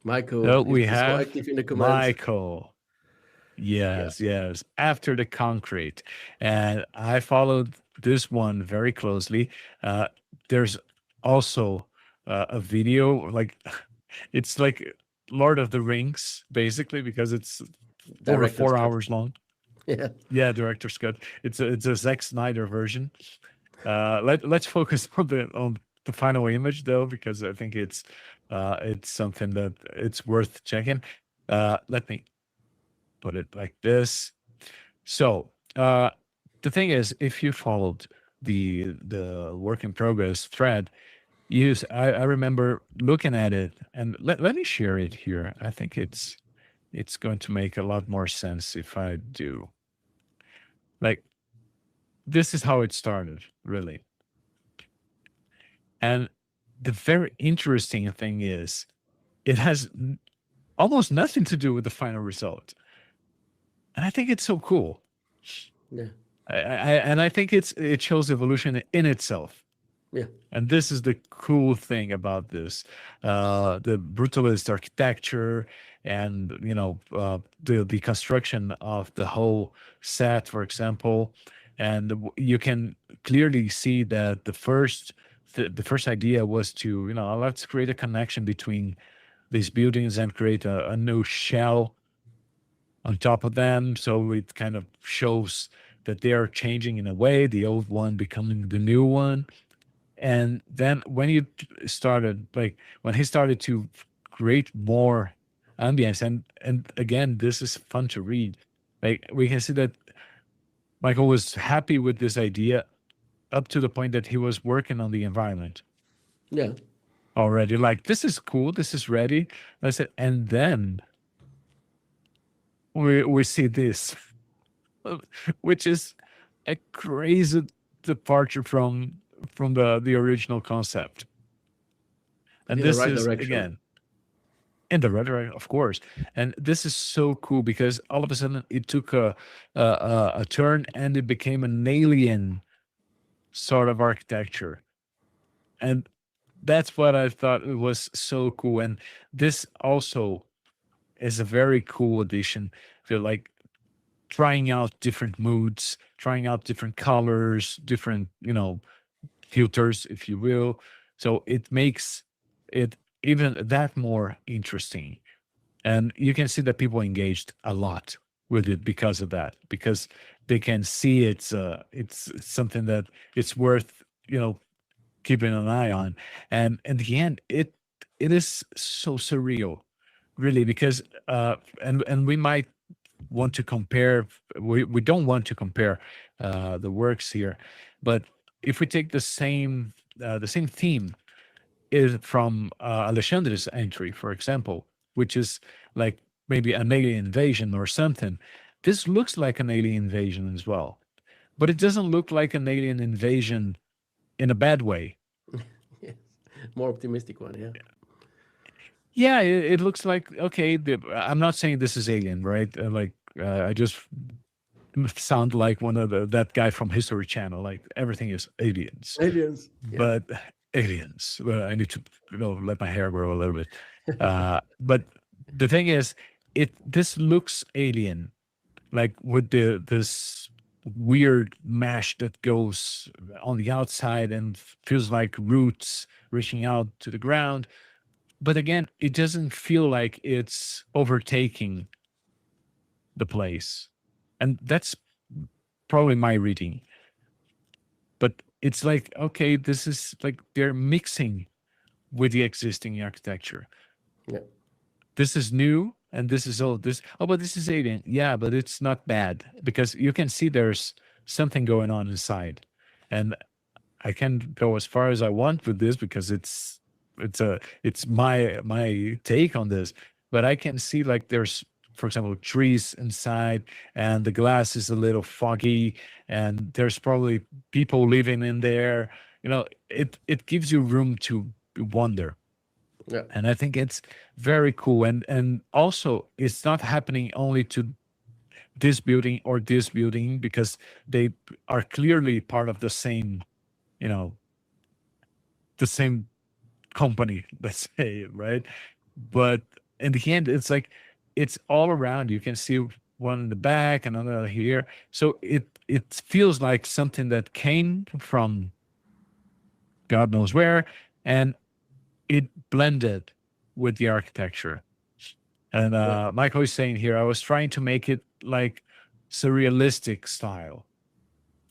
Michael So is we so have active in the comments. Michael. Yeah. Yes, yes. After the concrete. And I followed this one very closely. There's also a video like it's like Lord of the Rings, basically, because it's over Director's four cut. hours long. Yeah. Yeah, director's cut. It's a Zack Snyder version. Let's focus on the final image though, because I think it's something that it's worth checking. Let me put it like this. So the thing is, if you followed the work in progress thread, I remember looking at it, and let me share it here. I think it's going to make a lot more sense if I do. Like this is how it started, really. And the very interesting thing is, it has almost nothing to do with the final result, and I think it's so cool. Yeah. And I think it shows evolution in itself. Yeah. And this is the cool thing about this, the brutalist architecture, and the construction of the whole set, for example. And you can clearly see that the first idea was to let's create a connection between these buildings and create a new shell on top of them. So it kind of shows that they are changing in a way, the old one becoming the new one. And then when he started to create more ambience, and again, this is fun to read. Like we can see that Michael was happy with this idea up to the point that he was working on the environment Yeah. already. Like, this is cool, this is ready. I said, and then we see this, which is a crazy departure from the original concept. But And in the this right is direction. again in the rhetoric, of course. And this is so cool because all of a sudden it took a turn and it became an alien sort of architecture. And that's what I thought it was so cool. And this also is a very cool addition. Feel like trying out different moods, trying out different colors, different, filters, if you will. So it makes it even that more interesting. And you can see that people engaged a lot with it because of that, because they can see it's something that it's worth, keeping an eye on. And in the end, it is so surreal, really, because and we might want to compare. We don't want to compare the works here, but if we take the same theme is from Alexandre's entry, for example, which is like maybe an alien invasion or something. This looks like an alien invasion as well, but it doesn't look like an alien invasion in a bad way. Yes. More optimistic one. Yeah. Yeah, it looks like okay. I'm not saying this is alien, right? I just sound like one of that guy from History Channel. Like everything is aliens, Aliens. Yeah. but aliens. Well, I need to let my hair grow a little bit. But the thing is, this looks alien, like with this weird mesh that goes on the outside and feels like roots reaching out to the ground. But again, it doesn't feel like it's overtaking the place. And that's probably my reading. But it's like, okay, this is like they're mixing with the existing architecture. Yeah. This is new and this is old. But this is alien. Yeah, but it's not bad because you can see there's something going on inside. And I can go as far as I want with this because it's my take on this. But I can see like there's, for example, trees inside, and the glass is a little foggy, and there's probably people living in there. It gives you room to wonder, Yeah. and I think it's very cool. And also, it's not happening only to this building because they are clearly part of you know, the same company, let's say, right? But in the end, it's like it's all around. You can see one in the back, another here. So it feels like something that came from God knows where, and it blended with the architecture. And Yeah. Michael is saying here, I was trying to make it like surrealistic style,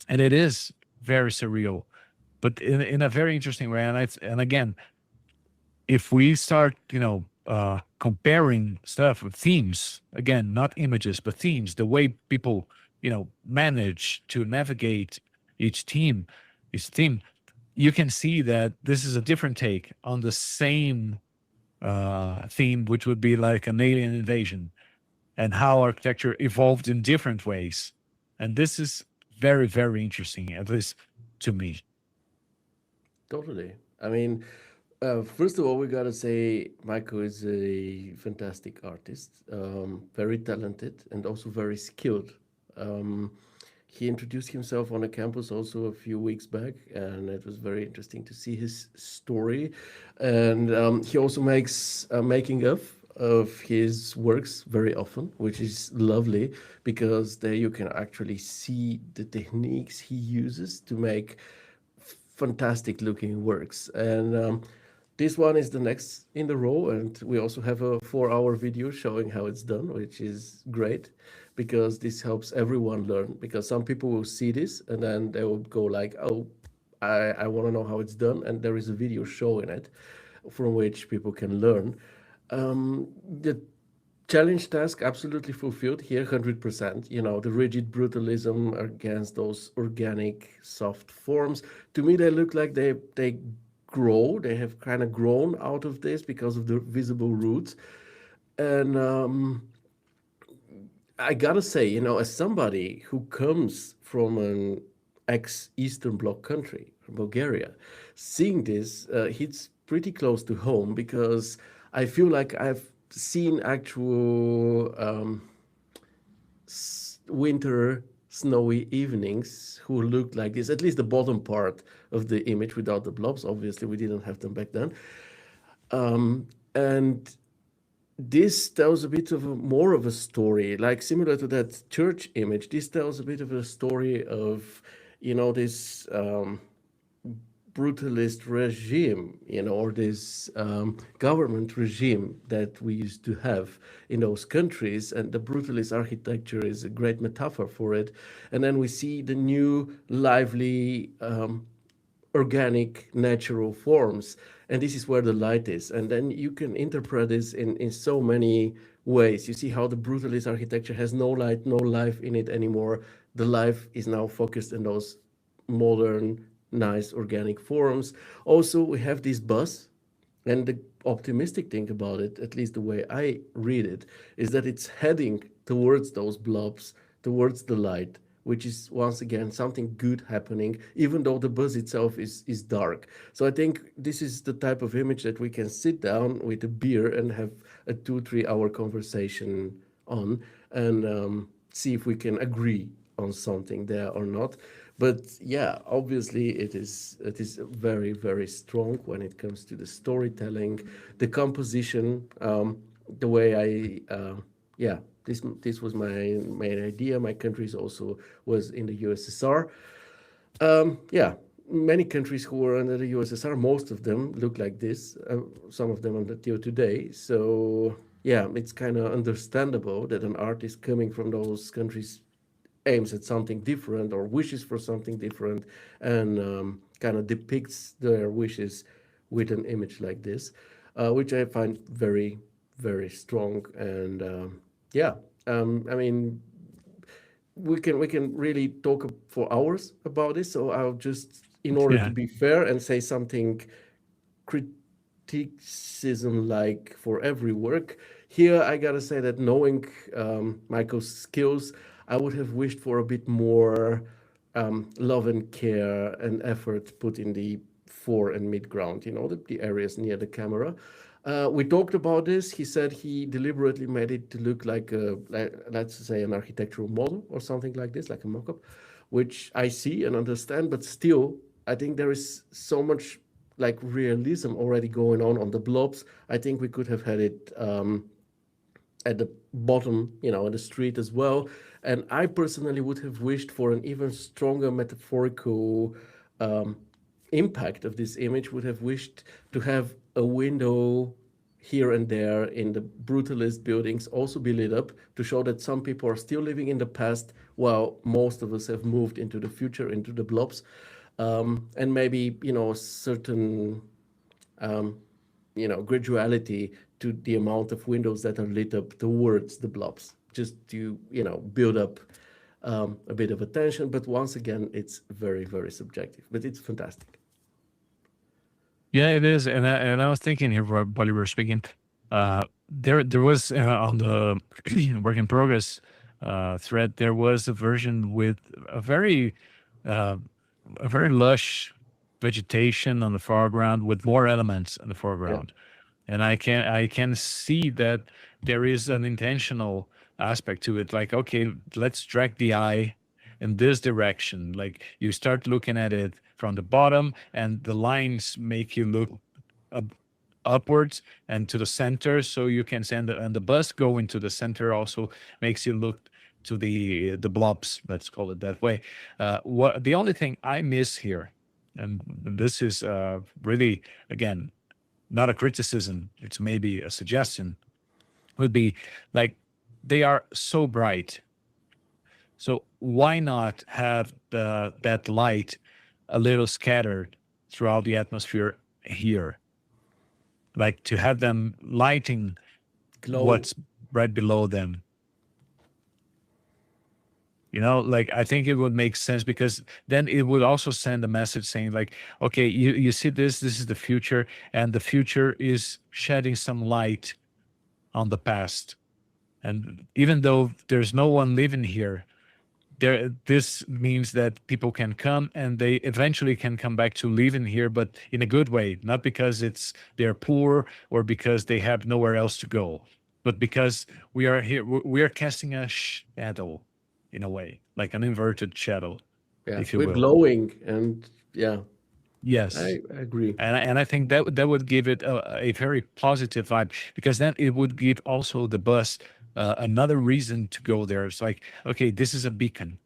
and it is very surreal, but in a very interesting way. And again, if we start, comparing stuff with themes, again, not images, but themes, the way people, manage to navigate each team, each theme, you can see that this is a different take on the same theme, which would be like an alien invasion, and how architecture evolved in different ways. And this is very, very interesting, at least to me. Totally. I mean, first of all, we gotta say Michael is a fantastic artist, very talented, and also very skilled. Um, he introduced himself on a campus also a few weeks back, and it was very interesting to see his story. And he also makes a making of his works very often, which is lovely because there you can actually see the techniques he uses to make fantastic looking works. And this one is the next in the row, and we also have a 4-hour video showing how it's done, which is great because this helps everyone learn. Because some people will see this and then they will go like, "Oh, I want to know how it's done," and there is a video showing it, from which people can learn. The challenge task absolutely fulfilled here, 100%. The rigid brutalism against those organic soft forms. To me, they look like they grow. They have kind of grown out of this because of the visible roots. And I gotta say, as somebody who comes from an ex-Eastern Bloc country, from Bulgaria, seeing this hits pretty close to home because I feel like I've seen actual winter snowy evenings who looked like this, at least the bottom part of the image without the blobs. Obviously, we didn't have them back then. And this tells a bit of more of a story, like similar to that church image. This tells a bit of a story of, this brutalist regime, or this government regime that we used to have in those countries. And the brutalist architecture is a great metaphor for it. And then we see the new, lively, organic, natural forms. And this is where the light is. And then you can interpret this in so many ways. You see how the brutalist architecture has no light, no life in it anymore. The life is now focused in those modern, nice organic forms. Also, we have this bus, and the optimistic thing about it, at least the way I read it, is that it's heading towards those blobs, towards the light, which is once again something good happening, even though the bus itself is dark. So I think this is the type of image that we can sit down with a beer and have a 2-3 hour conversation on, and see if we can agree on something there or not. But yeah, obviously it is very, very strong when it comes to the storytelling, the composition, the way yeah, this was my main idea. My countries also was in the USSR. Yeah, many countries who were under the USSR, most of them look like this. Some of them until today. So yeah, it's kind of understandable that an artist coming from those countries aims at something different or wishes for something different, and kind of depicts their wishes with an image like this, which I find very, very strong. And yeah, I mean, we can really talk for hours about this. So I'll just, in order to Yeah. be fair and say something criticism like for every work. Here, I gotta say that knowing Michael's skills, I would have wished for a bit more love and care and effort put in the fore and mid ground, the areas near the camera. We talked about this. He said he deliberately made it to look like let's say, an architectural model or something like this, like a mock-up, which I see and understand, but still, I think there is so much like realism already going on the blobs. I think we could have had it at the bottom, in the street as well. And I personally would have wished for an even stronger metaphorical um, impact of this image, would have wished to have a window here and there in the brutalist buildings also be lit up to show that some people are still living in the past while most of us have moved into the future, into the blobs. And maybe, certain graduality to the amount of windows that are lit up towards the blobs, just to build up a bit of attention. But once again, it's very, very subjective, but it's fantastic. Yeah, it is. And I was thinking here while you were speaking, there was on the work in progress thread, there was a version with a very uh, a very lush vegetation on the foreground with more elements in the Yeah, foreground. And I can see that there is an intentional aspect to it. Like, okay, let's drag the eye in this direction. Like you start looking at it from the bottom, and the lines make you look up, upwards and to the center, so you can send and the bus go into the center also makes you look to the blobs. Let's call it that way. What the only thing I miss here, and this is really again not a criticism, it's maybe a suggestion, would be like they are so bright. So why not have that light a little scattered throughout the atmosphere here? Like to have them lighting glowing. what's right below them. Like I think it would make sense because then it would also send a message saying like, okay, you see this is the future, and the future is shedding some light on the past. And even though there's no one living here, this means that people can come and they eventually can come back to living here, but in a good way, not because they're poor or because they have nowhere else to go, but because we are here, we are casting a shadow in a way, like an inverted shadow, Yeah, if you we're will. glowing, and yeah, Yes. I agree. And I think that would give it a very positive vibe, because then it would give also the bus another reason to go there. It's like, okay, this is a beacon.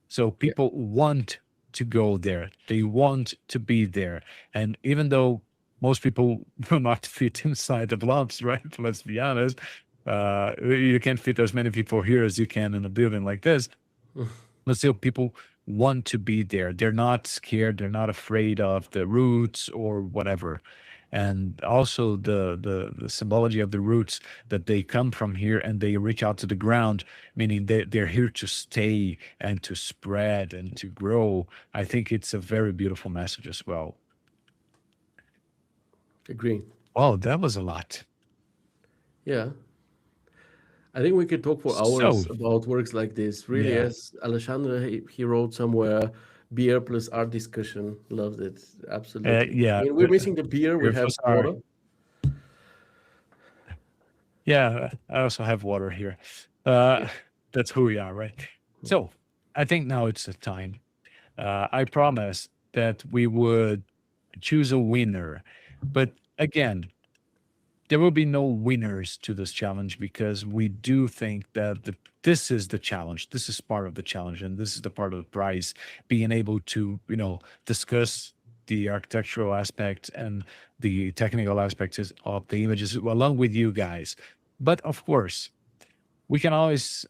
So Yeah, people want to go there. They want to be there. And even though most people will not fit inside the blobs, right? Let's be honest. You can't fit as many people here as you can in a building like this. But still, people want to be there. They're not scared. They're not afraid of the roots or whatever. And also the symbology of the roots, that they come from here and they reach out to the ground, meaning they're here to stay and to spread and to grow. I think it's a very beautiful message as well. agree. Oh, that was a lot. Yeah, I think we could talk for So hours about works like this. Really, yeah, as Alexandre, he wrote somewhere, beer plus art discussion. Loved it. Absolutely. I yeah. mean, we're missing the beer. We have Rivers are water. Yeah, I also have water here. Uh, Yeah. that's who we are, right? So I think now it's the time. I promised that we would choose a winner, but again, there will be no winners to this challenge, because we do think that this is the challenge. This is part of the challenge, and this is the part of the prize. Being able to, discuss the architectural aspects and the technical aspects of the images along with you guys. But of course, we can always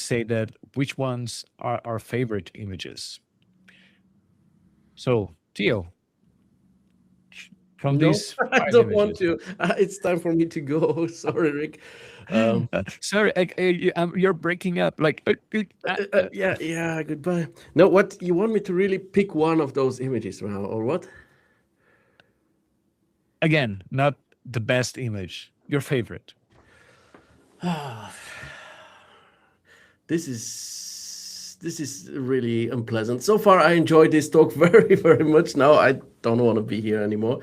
say that which ones are our favorite images. So, Theo, from No, these I five don't want images, to. It's time for me to go. Sorry, Rick. Um, sorry, you're breaking up. Like, yeah, yeah. Goodbye. No, what you want me to really pick one of those images now, or what? again, not the best image, your favorite. This is really unpleasant. So far, I enjoyed this talk very, very much. Now I don't want to be here anymore.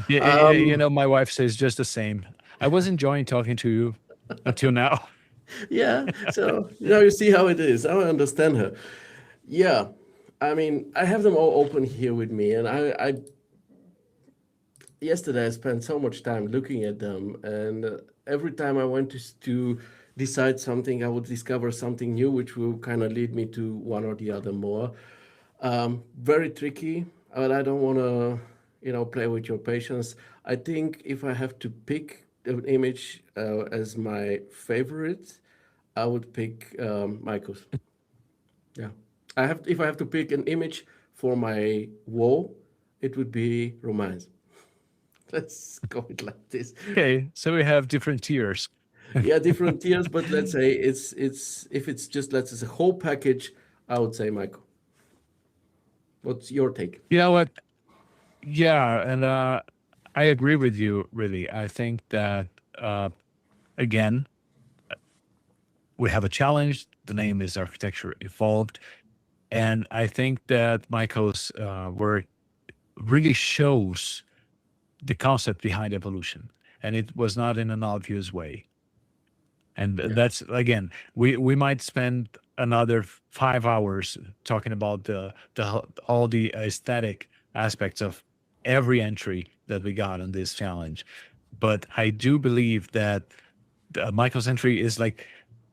Yeah, Um, my wife says just the same. I was enjoying talking to you until now. yeah. So now you see how it is. Now I understand her. Yeah. I mean, I have them all open here with me, and I yesterday I spent so much time looking at them, and every time I went to decide something, I would discover something new, which will kind of lead me to one or the other more. Very tricky, but I don't want to, play with your patience. I think if I have to pick an image as my favorite, I would pick Michael's. Yeah, if I have to pick an image for my wall, it would be romance. Let's go it like this. Okay, so we have different tiers. Yeah, different tiers, but let's say it's if it's just let's say a whole package, I would say Michael. What's your take? You know what? Yeah, and I agree with you. Really, I think that again, we have a challenge. The name is Architecture Evolved, and I think that Michael's work really shows the concept behind evolution, and it was not in an obvious way. And Yeah, that's again, we might spend another 5 hours talking about all the aesthetic aspects of every entry that we got on this challenge. But I do believe that Michael's entry is like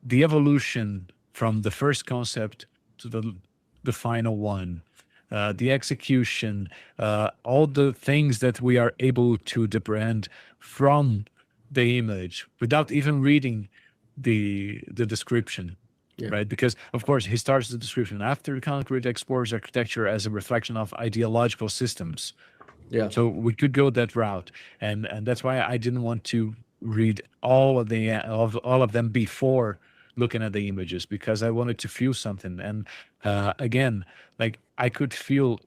the evolution from the first concept to the final one, the execution, all the things that we are able to debrand from the image without even reading the description, yeah, right? Because of course he starts the description after concrete explores architecture as a reflection of ideological systems. yeah, So we could go that route, and that's why I didn't want to read all of them before looking at the images, because I wanted to feel something. And again, like I could feel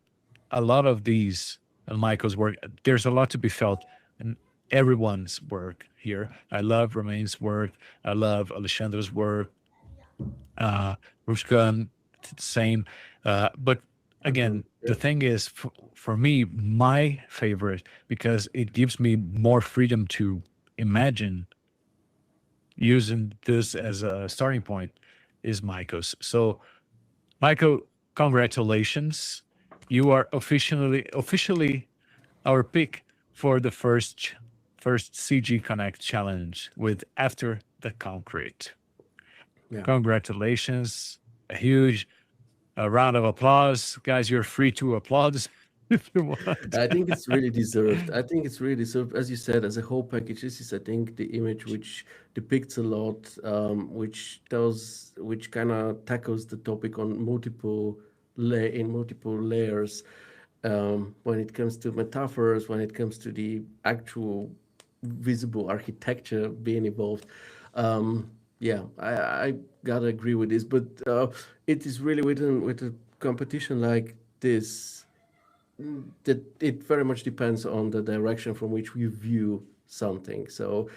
a lot of these in Michael's work. There's a lot to be felt in everyone's work here. I love Romain's work. I love Alexandra's work. Rushka, same. But Anton. again, Yeah, the thing is, for me, my favorite, because it gives me more freedom to imagine using this as a starting point, is Michael's. So, Michael, congratulations. You are officially our pick for the first CG Connect challenge with After the Concrete. yeah. Congratulations. A huge round of applause. Guys, you're free to applaud if you want. I think it's really deserved. I think it's really deserved, as you said, as a whole package. This is, I think, the image which depicts a lot, which kind of tackles the topic on in multiple layers. When it comes to metaphors, when it comes to the actual visible architecture being evolved. Yeah, I gotta agree with this, but it is really with a competition like this that it very much depends on the direction from which we view something. So,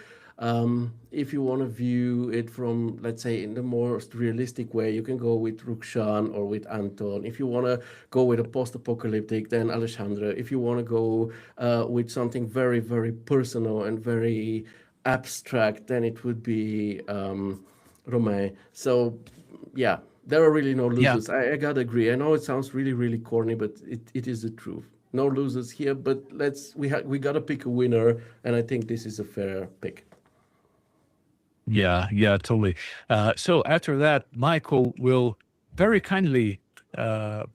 if you want to view it from, let's say, in the most realistic way, you can go with Rukshan or with Anton. If you want to go with a post-apocalyptic, then Alexandra. If you want to go with something very, very personal and very abstract, then it would be Romain. So, yeah, there are really no Yeah. losers. I gotta agree. I know it sounds really, really corny, but it is the truth. No losers here, but we gotta pick a winner, and I think this is a fair pick. Yeah, totally. So after that, Michael will very kindly uh,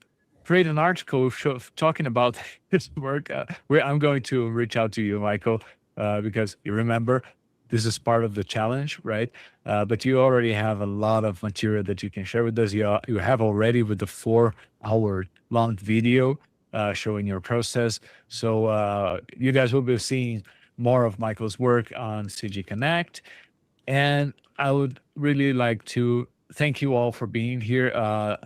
create an article talking about his work. Where I'm going to reach out to you, Michael, because you remember this is part of the challenge, right? But you already have a lot of material that you can share with us. You have already with the 4 hour long video showing your process. So you guys will be seeing more of Michael's work on CG Connect. And I would really like to thank you all for being here.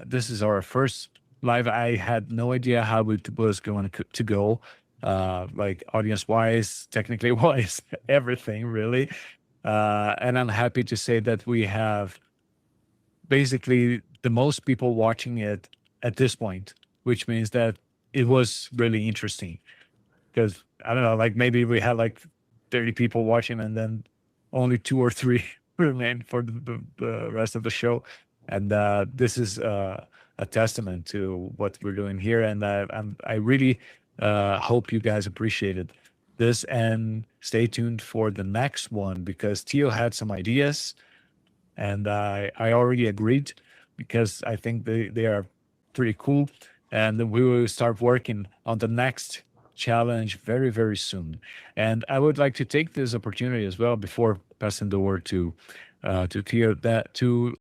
This is our first live. I had no idea how it was going to go, like audience wise, technically wise, everything really. And I'm happy to say that we have basically the most people watching it at this point, which means that it was really interesting. Because I don't know, like maybe we had like 30 people watching and then only two or three remain for the rest of the show. And this is a testament to what we're doing here. And I really hope you guys appreciated this and stay tuned for the next one, because Theo had some ideas and I already agreed, because I think they are pretty cool. And then we will start working on the next challenge very, very soon. And I would like to take this opportunity as well, before passing the word to Theo, that to